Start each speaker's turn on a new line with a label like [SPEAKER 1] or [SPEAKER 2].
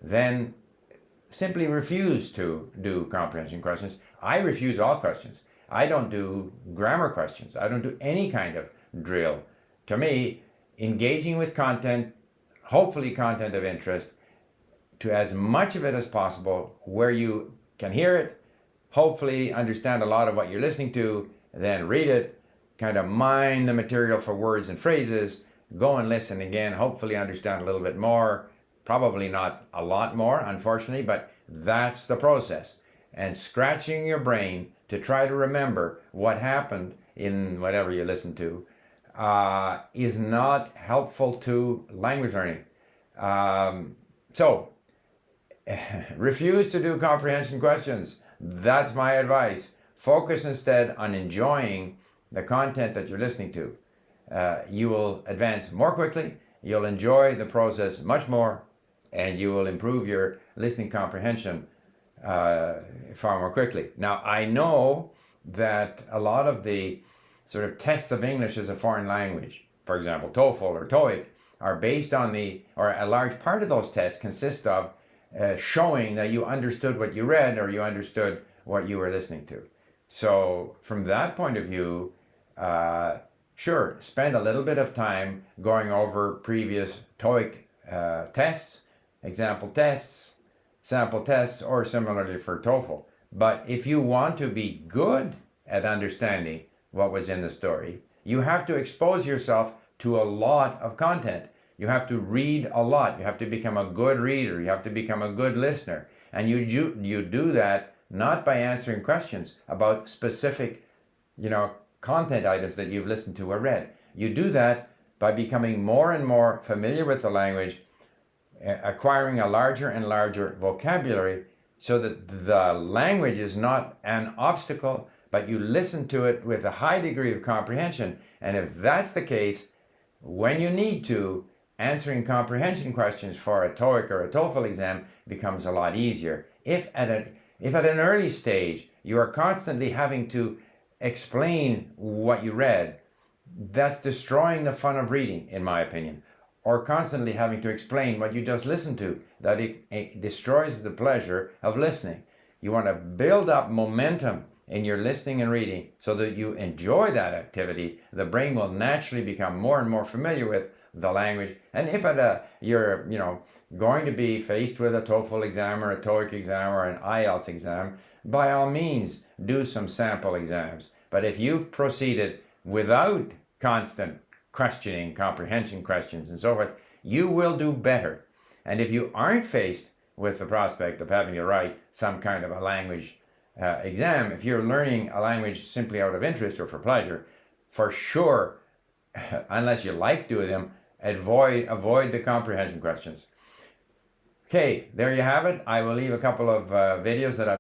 [SPEAKER 1] then simply refuse to do comprehension questions. I refuse all questions. I don't do grammar questions. I don't do any kind of drill. To me, engaging with content, hopefully content of interest, to as much of it as possible where you can hear it, hopefully understand a lot of what you're listening to, then read it, kind of mine the material for words and phrases, go and listen again, hopefully understand a little bit more, probably not a lot more, unfortunately, but that's the process. And scratching your brain to try to remember what happened in whatever you listen to is not helpful to language learning. So refuse to do comprehension questions. That's my advice. Focus instead on enjoying the content that you're listening to. You will advance more quickly, you'll enjoy the process much more, and you will improve your listening comprehension far more quickly. Now, I know that a lot of the sort of tests of English as a foreign language, for example, TOEFL or TOEIC, are based on or a large part of those tests consist of showing that you understood what you read or you understood what you were listening to. So from that point of view, sure, spend a little bit of time going over previous TOEIC tests, example tests, sample tests, or similarly for TOEFL. But if you want to be good at understanding what was in the story, you have to expose yourself to a lot of content. You have to read a lot. You have to become a good reader. You have to become a good listener. And you do that not by answering questions about specific, content items that you've listened to or read. You do that by becoming more and more familiar with the language, acquiring a larger and larger vocabulary so that the language is not an obstacle, but you listen to it with a high degree of comprehension. And if that's the case, when you need to, answering comprehension questions for a TOEIC or a TOEFL exam becomes a lot easier. If at an early stage you are constantly having to explain what you read, that's destroying the fun of reading, in my opinion. Or constantly having to explain what you just listened to, that it destroys the pleasure of listening. You want to build up momentum in your listening and reading so that you enjoy that activity. The brain will naturally become more and more familiar with the language. And if you're going to be faced with a TOEFL exam or a TOEIC exam or an IELTS exam, by all means do some sample exams. But if you've proceeded without constant questioning, comprehension questions and so forth, you will do better. And if you aren't faced with the prospect of having to write some kind of a language exam, if you're learning a language simply out of interest or for pleasure, for sure, unless you like doing them, avoid the comprehension questions. Okay, there you have it. I will leave a couple of videos that